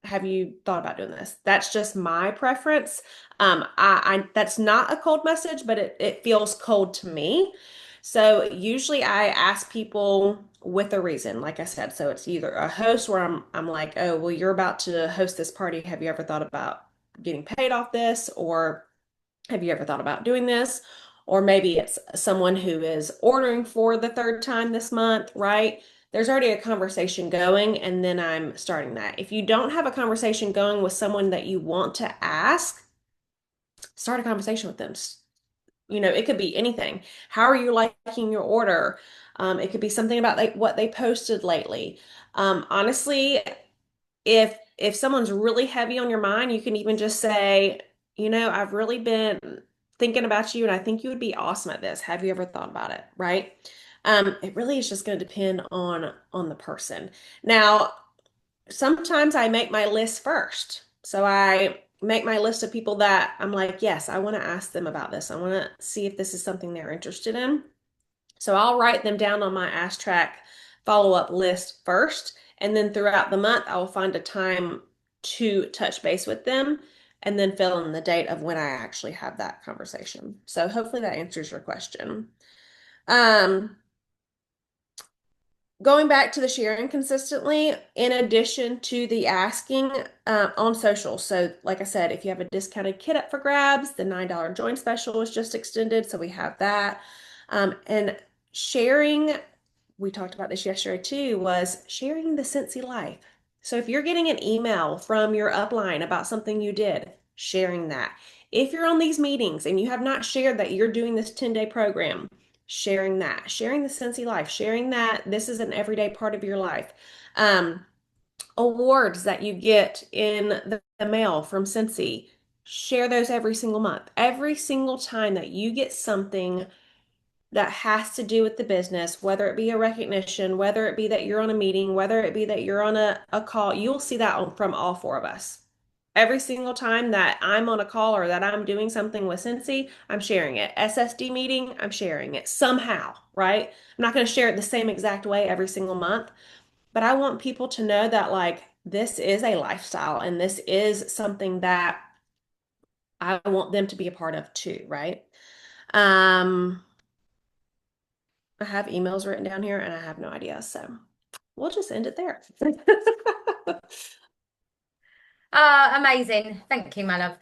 have you thought about doing this? That's just my preference. I that's not a cold message, but it feels cold to me. So usually I ask people with a reason, like I said. So it's either a host where I'm like, oh, well, you're about to host this party. Have you ever thought about getting paid off this? Or have you ever thought about doing this? Or maybe it's someone who is ordering for the third time this month, right? There's already a conversation going, and then I'm starting that. If you don't have a conversation going with someone that you want to ask, start a conversation with them. It could be anything. How are you liking your order? It could be something about like what they posted lately. Honestly, if someone's really heavy on your mind, you can even just say, I've really been thinking about you and I think you would be awesome at this. Have you ever thought about it? Right? It really is just going to depend on the person. Now, sometimes I make my list first. So I make my list of people that I'm like, yes, I want to ask them about this. I want to see if this is something they're interested in. So I'll write them down on my Ask Track follow-up list first, and then throughout the month, I will find a time to touch base with them and then fill in the date of when I actually have that conversation. So hopefully that answers your question. Um, Going back to the sharing consistently, in addition to the asking on social. So, like I said, if you have a discounted kit up for grabs, the $9 join special was just extended. So, we have that. And sharing, we talked about this yesterday too, was sharing the Scentsy life. So, if you're getting an email from your upline about something you did, sharing that. If you're on these meetings and you have not shared that you're doing this 10-day program, sharing that, sharing the Scentsy life, sharing that this is an everyday part of your life. Awards that you get in the mail from Scentsy, share those every single month. Every single time that you get something that has to do with the business, whether it be a recognition, whether it be that you're on a meeting, whether it be that you're on a call, you'll see that from all four of us. Every single time that I'm on a call or that I'm doing something with Scentsy, I'm sharing it. SSD meeting, I'm sharing it somehow, right? I'm not going to share it the same exact way every single month, but I want people to know that like this is a lifestyle and this is something that I want them to be a part of too, right? I have emails written down here and I have no idea, so we'll just end it there. Amazing. Thank you, my love.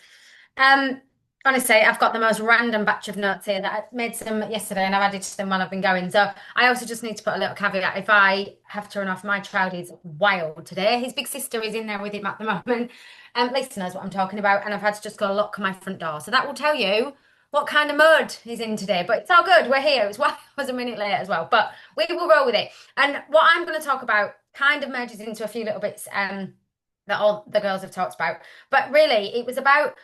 Honestly, I've got the most random batch of notes here that I made some yesterday and I've added to them while I've been going. So I also just need to put a little caveat. If I have to run off, my child is wild today. His big sister is in there with him at the moment. Lisa knows what I'm talking about, and I've had to just go lock my front door. So that will tell you what kind of mood he's in today. But it's all good. We're here. It's why I was a minute late as well. But we will roll with it. And what I'm going to talk about kind of merges into a few little bits that all the girls have talked about. But really, it was about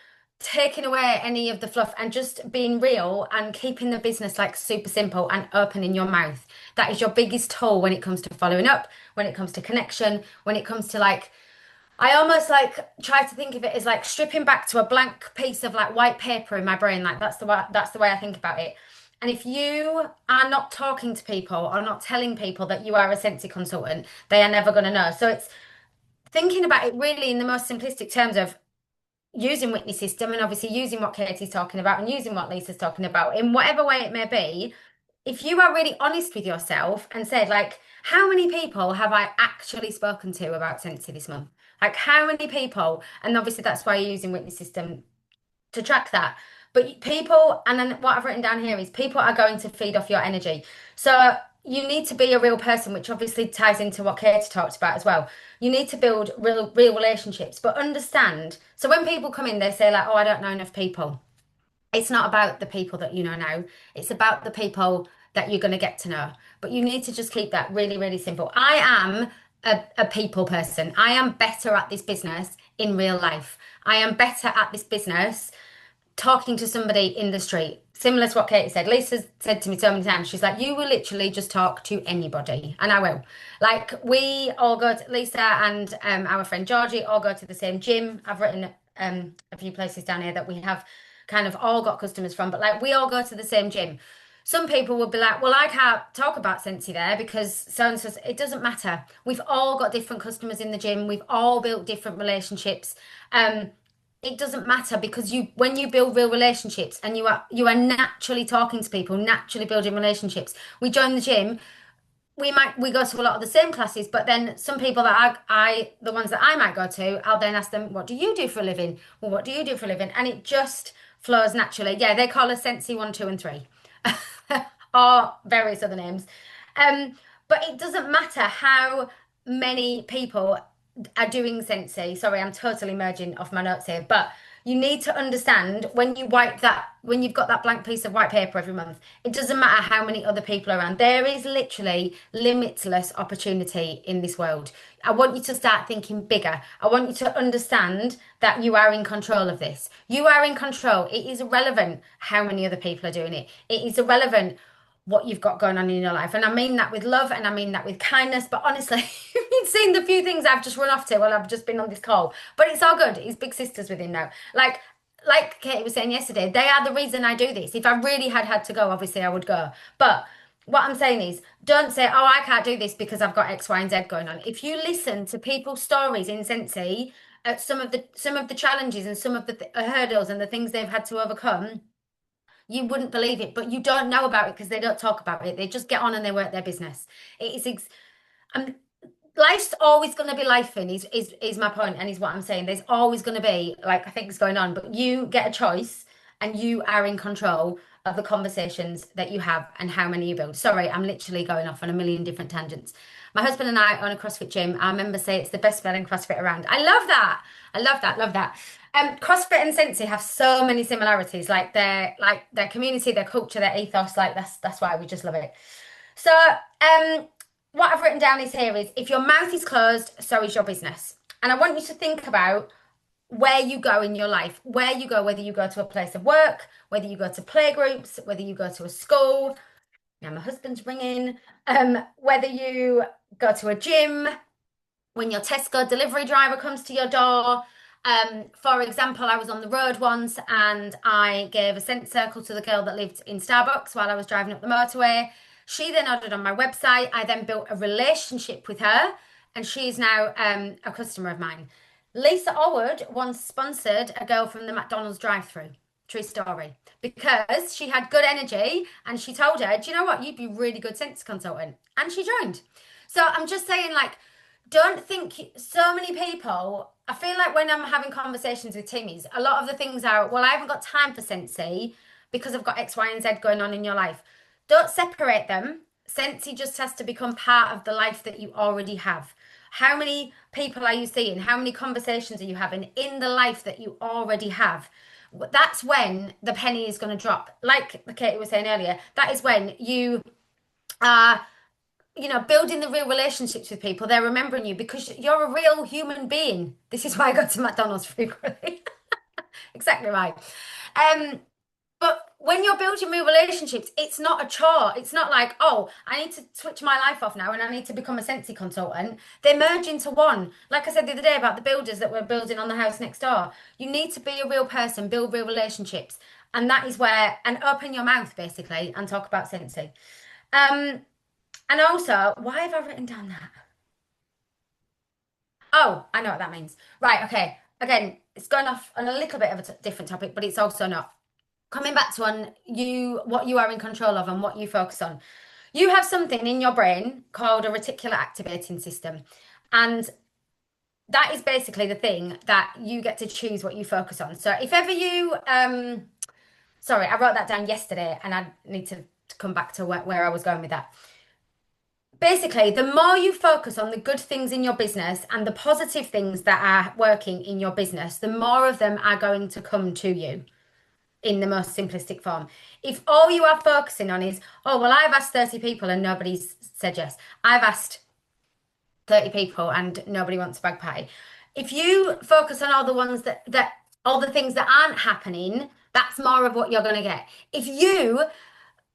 taking away any of the fluff and just being real and keeping the business like super simple and opening your mouth. That is your biggest tool when it comes to following up, when it comes to connection, when it comes to like I almost like try to think of it as like stripping back to a blank piece of like white paper in my brain. Like that's the way I think about it. And if you are not talking to people or not telling people that you are a Sensi consultant, they are never going to know. So it's thinking about it really in the most simplistic terms of using Whitney system and obviously using what Katie's talking about and using what Lisa's talking about in whatever way it may be. If you are really honest with yourself and said, like, how many people have I actually spoken to about Sensi this month? Like, how many people? And obviously, that's why you're using Witness System to track that. But people, and then what I've written down here is people are going to feed off your energy. So you need to be a real person, which obviously ties into what Katie talked about as well. You need to build real relationships, but understand. So when people come in, they say like, "Oh, I don't know enough people." It's not about the people that you know now. It's about the people that you're going to get to know. But you need to just keep that really, really simple. I am a people person. I am better at this business in real life. I am better at this business talking to somebody in the street. Similar to what Katie said. Lisa said to me so many times, she's like, you will literally just talk to anybody. And I will. Like, we all go to, Lisa and our friend Georgie all go to the same gym. I've written a few places down here that we have kind of all got customers from, but like we all go to the same gym. Some people would be like, well, I can't talk about Sensi there because so and so. It doesn't matter. We've all got different customers in the gym. We've all built different relationships. It doesn't matter because when you build real relationships and you are naturally talking to people, naturally building relationships. We join the gym, we go to a lot of the same classes, but then some people that I the ones that I might go to, I'll then ask them, what do you do for a living? Well, what do you do for a living? And it just flows naturally. Yeah, they call us Sensi 1, 2, and 3. Or various other names. But it doesn't matter how many people are doing Sensi. Sorry, I'm totally merging off my notes here, but you need to understand when you've got that blank piece of white paper every month, it doesn't matter how many other people are around. There is literally limitless opportunity in this world. I want you to start thinking bigger. I want you to understand that you are in control of this. You are in control. It is irrelevant how many other people are doing it. It is irrelevant what you've got going on in your life. And I mean that with love and I mean that with kindness. But honestly, you've seen the few things I've just run off to while I've just been on this call. But it's all good. It's big sisters with him now. Like Katie was saying yesterday, they are the reason I do this. If I really had to go, obviously I would go. But what I'm saying is, don't say, oh, I can't do this because I've got X, Y, and Z going on. If you listen to people's stories in Sensi, some of the challenges and some of the hurdles and the things they've had to overcome, you wouldn't believe it, but you don't know about it because they don't talk about it. They just get on and they work their business. It is, um, life's always going to be life in is my point, and is what I'm saying. There's always going to be like things going on, but you get a choice and you are in control of the conversations that you have and how many you build. Sorry, I'm literally going off on a million different tangents. My husband and I own a CrossFit gym. Our members say it's the best smelling CrossFit around. I love that. I love that. Love that. CrossFit and Sensi have so many similarities, like their community, their culture, their ethos. Like that's why we just love it. So, what I've written down is here is if your mouth is closed, so is your business. And I want you to think about where you go in your life, where you go, whether you go to a place of work, whether you go to playgroups, whether you go to a school. Now my husband's ringing. Whether you go to a gym, when your Tesco delivery driver comes to your door. For example, I was on the road once and I gave a scent circle to the girl that lived in Starbucks while I was driving up the motorway. She then ordered on my website. I then built a relationship with her and she's now a customer of mine. Lisa Orwood once sponsored a girl from the McDonald's drive-through. True story. Because she had good energy and she told her, do you know what? You'd be a really good sense consultant. And she joined. So I'm just saying, like, don't think so many people. I feel like when I'm having conversations with Timmy's, a lot of the things are, well, I haven't got time for Sensi because I've got X, Y, and Z going on in your life. Don't separate them. Sensi just has to become part of the life that you already have. How many people are you seeing? How many conversations are you having in the life that you already have? That's when the penny is going to drop. Like Katie was saying earlier, that is when you are, building the real relationships with people. They're remembering you because you're a real human being. This is why I go to McDonald's frequently. Exactly right. But when you're building real relationships, it's not a chore. It's not like, oh, I need to switch my life off now and I need to become a Scentsy consultant. They merge into one. Like I said the other day about the builders that were building on the house next door. You need to be a real person, build real relationships. And that is where, and open your mouth basically and talk about Scentsy. And also, why have I written down that? Oh, I know what that means. Right, okay. Again, it's going off on a little bit of a different topic, but it's also not. Coming back to what you are in control of and what you focus on. You have something in your brain called a reticular activating system. And that is basically the thing that you get to choose what you focus on. So if ever you, sorry, I wrote that down yesterday and I need to come back to where I was going with that. Basically, the more you focus on the good things in your business and the positive things that are working in your business, the more of them are going to come to you in the most simplistic form. If all you are focusing on is, oh, well, I've asked 30 people and nobody's said yes. I've asked 30 people and nobody wants a bag party. If you focus on all the ones that all the things that aren't happening, that's more of what you're going to get. If you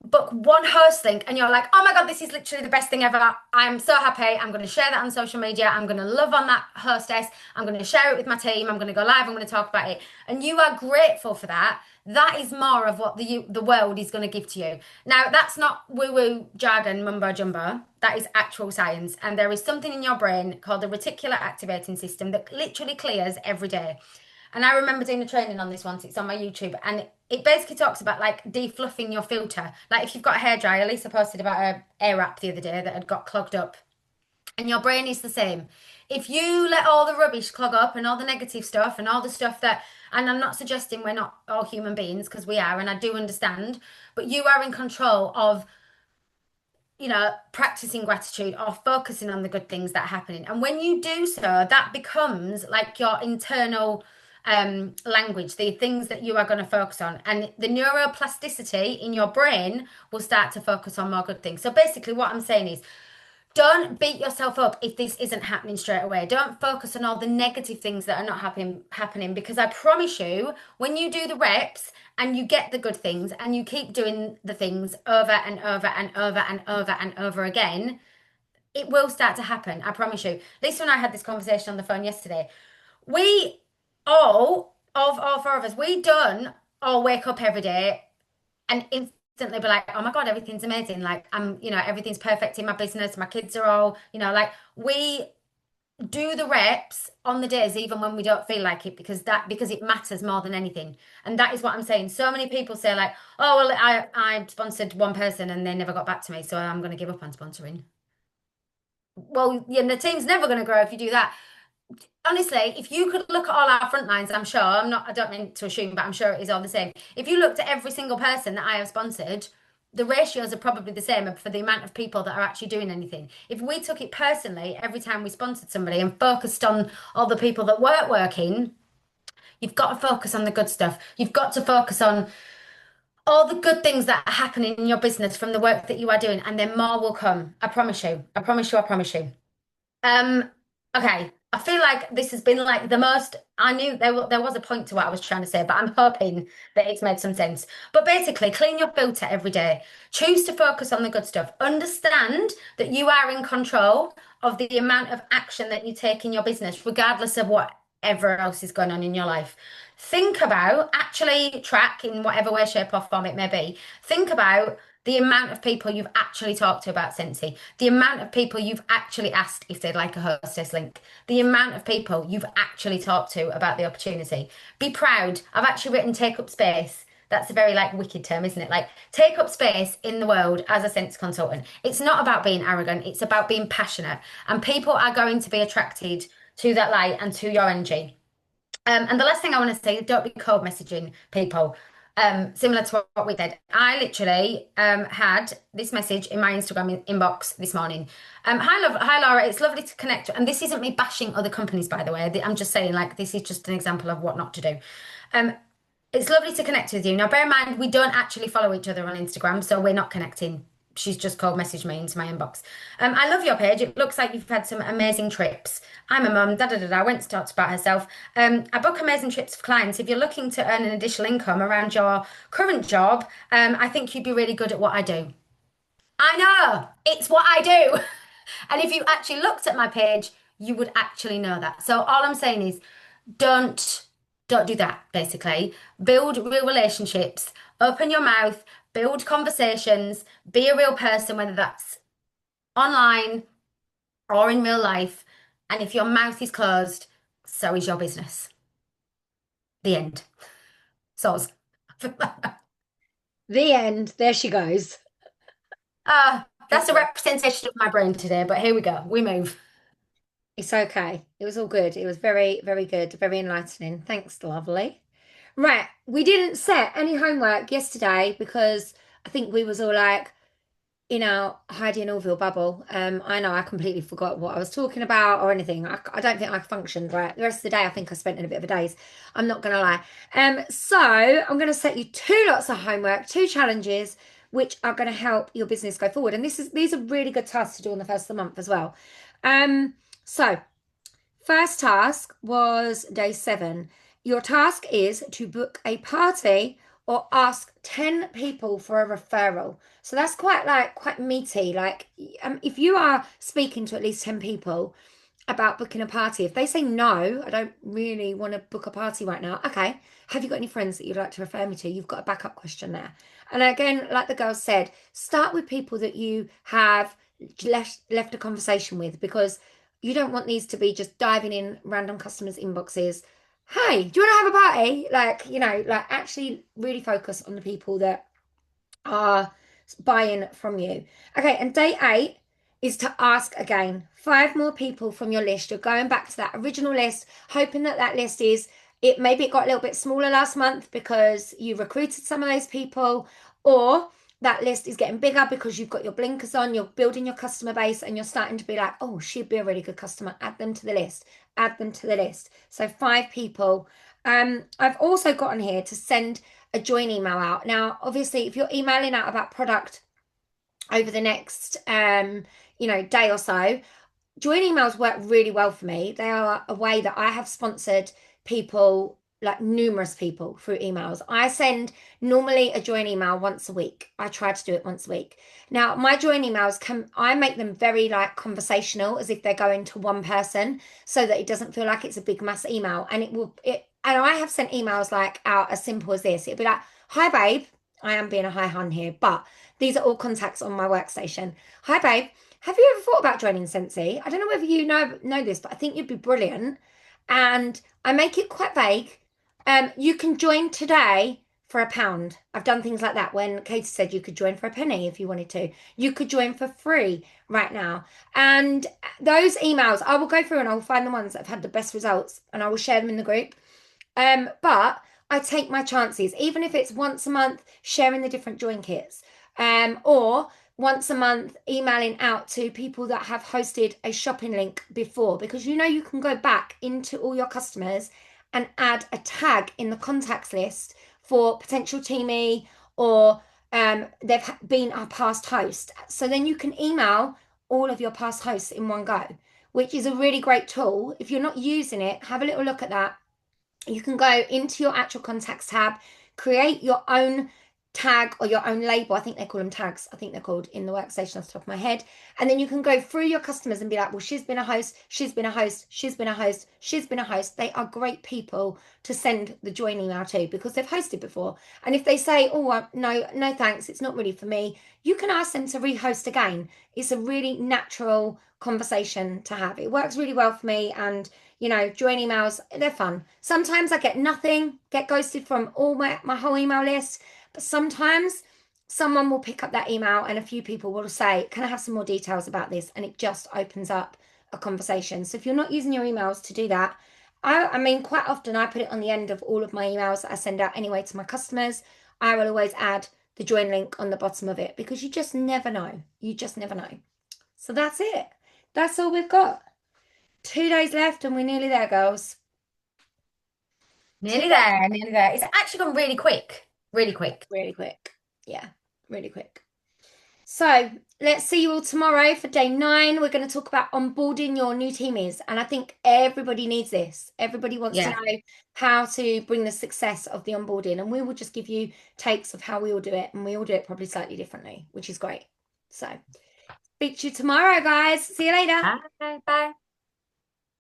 book one host link and you're like, oh my God, this is literally the best thing ever. I'm so happy. I'm going to share that on social media. I'm going to love on that hostess. I'm going to share it with my team. I'm going to go live. I'm going to talk about it. And you are grateful for that. That is more of what the world is going to give to you. Now, that's not woo-woo jargon, mumbo jumbo. That is actual science. And there is something in your brain called the reticular activating system that literally clears every day. And I remember doing a training on this once. It's on my YouTube. And it basically talks about like defluffing your filter. Like if you've got a hairdryer, Lisa posted about her air wrap the other day that had got clogged up. And your brain is the same. If you let all the rubbish clog up and all the negative stuff and all the stuff that, and I'm not suggesting we're not all human beings because we are, and I do understand, but you are in control of, practicing gratitude or focusing on the good things that are happening. And when you do so, that becomes like your internal language, the things that you are going to focus on, and the neuroplasticity in your brain will start to focus on more good things. So basically what I'm saying is, don't beat yourself up if this isn't happening straight away. Don't focus on all the negative things that are not happening, because I promise you, when you do the reps and you get the good things and you keep doing the things over and over and over and over and over again, it will start to happen. I promise you. Lisa and I had this conversation on the phone yesterday. We all four of us, we don't all wake up every day and instantly be like, oh my God, everything's amazing. Like everything's perfect in my business. My kids are all, like we do the reps on the days, even when we don't feel like it, because it matters more than anything. And that is what I'm saying. So many people say like, oh, well, I sponsored one person and they never got back to me, so I'm going to give up on sponsoring. Well, the team's never going to grow if you do that. Honestly, if you could look at all our front lines, I don't mean to assume, but I'm sure it is all the same. If you looked at every single person that I have sponsored, the ratios are probably the same for the amount of people that are actually doing anything. If we took it personally every time we sponsored somebody and focused on all the people that weren't working, you've got to focus on the good stuff. You've got to focus on all the good things that are happening in your business from the work that you are doing, and then more will come. I promise you. I promise you. I promise you. Okay. I feel like this has been like the most, I knew there was a point to what I was trying to say, but I'm hoping that it's made some sense. But basically, clean your filter every day. Choose to focus on the good stuff. Understand that you are in control of the amount of action that you take in your business, regardless of whatever else is going on in your life. Think about, actually track in whatever way, shape or form it may be. Think about the amount of people you've actually talked to about Scentsy, the amount of people you've actually asked if they'd like a hostess link, the amount of people you've actually talked to about the opportunity. Be proud. I've actually written take up space. That's a very wicked term, isn't it? Like, take up space in the world as a Scentsy consultant. It's not about being arrogant. It's about being passionate. And people are going to be attracted to that light and to your energy. And the last thing I want to say, don't be cold messaging people. Similar to what we did. I literally had this message in my Instagram inbox this morning. Hi Laura, it's lovely to connect. And this isn't me bashing other companies, by the way. I'm just saying, this is just an example of what not to do. It's lovely to connect with you. Now, bear in mind, we don't actually follow each other on Instagram, so we're not connecting she's just cold messaged me into my inbox. I love your page. It looks like you've had some amazing trips. I'm a mum, da da da da. Went to talk about herself. I book amazing trips for clients. If you're looking to earn an additional income around your current job, I think you'd be really good at what I do. I know, it's what I do. And if you actually looked at my page, you would actually know that. So all I'm saying is don't don't do that, basically. Build real relationships, open your mouth, build conversations, be a real person, whether that's online or in real life. And if your mouth is closed, so is your business. The end. Soz. The end. There she goes. That's a representation of my brain today, but here we go. We move. It's okay. It was all good. It was very, very good. Very enlightening. Thanks, lovely. Right. We didn't set any homework yesterday because I think we was all like in our Heidi and Orville bubble. I know I completely forgot what I was talking about or anything. I don't think I functioned right. The rest of the day, I think I spent in a bit of a daze. I'm not gonna lie. So I'm gonna set you two lots of homework, two challenges, which are gonna help your business go forward. And these are really good tasks to do on the first of the month as well. So first task was day 7. Your task is to book a party or ask 10 people for a referral. So that's quite meaty. Like if you are speaking to at least 10 people about booking a party, if they say no, I don't really want to book a party right now. Okay, have you got any friends that you'd like to refer me to? You've got a backup question there. And again, like the girl said, start with people that you have left a conversation with, because you don't want these to be just diving in random customers' inboxes. Hey, do you want to have a party? Like actually really focus on the people that are buying from you. Okay, and day 8 is to ask again. 5 more people from your list. You're going back to that original list, hoping that that list maybe it got a little bit smaller last month because you recruited some of those people, or that list is getting bigger because you've got your blinkers on, you're building your customer base, and you're starting to be like, oh, she'd be a really good customer. Add them to the list. Add them to the list. So 5 people. I've also gotten here to send a join email out. Now, obviously, if you're emailing out about product over the next day or so, join emails work really well for me. They are a way that I have sponsored people, like numerous people, through emails. I send normally a join email once a week. I try to do it once a week. Now, my join emails I make them very like conversational, as if they're going to one person, so that it doesn't feel like it's a big mass email. And and I have sent emails like out as simple as this. It'd be like, hi babe, I am being a high hun here, but these are all contacts on my workstation. Hi babe, have you ever thought about joining Scentsy? I don't know whether you know this, but I think you'd be brilliant. And I make it quite vague. You can join today for £1. I've done things like that when Katie said you could join for a penny if you wanted to. You could join for free right now. And those emails, I will go through and I will find the ones that have had the best results and I will share them in the group. But I take my chances, even if it's once a month sharing the different join kits, or once a month emailing out to people that have hosted a shopping link before, because you can go back into all your customers and add a tag in the contacts list for potential teamie, or they've been our past host. So then you can email all of your past hosts in one go, which is a really great tool. If you're not using it, have a little look at that. You can go into your actual contacts tab, create your own tag or your own label. I think they call them tags. I think they're called in the workstation off the top of my head. And then you can go through your customers and be like, well, she's been a host, she's been a host, she's been a host, she's been a host. They are great people to send the join email to because they've hosted before. And if they say, oh, no, thanks, it's not really for me, you can ask them to rehost again. It's a really natural conversation to have. It works really well for me. And join emails, they're fun. Sometimes I get nothing, get ghosted from all my whole email list. But sometimes someone will pick up that email and a few people will say, can I have some more details about this? And it just opens up a conversation. So if you're not using your emails to do that, I mean, quite often I put it on the end of all of my emails that I send out anyway to my customers. I will always add the join link on the bottom of it because you just never know. You just never know. So that's it. That's all we've got. 2 days left and we're nearly there, girls. Nearly there, nearly there. It's actually gone really quick. Really quick. Really quick. Yeah, really quick. So let's see you all tomorrow for day 9. We're going to talk about onboarding your new teamies. And I think everybody needs this. Everybody wants to Yeah. know how to bring the success of the onboarding. And we will just give you takes of how we all do it. And we all do it probably slightly differently, which is great. So speak to you tomorrow, guys. See you later. Bye. Bye.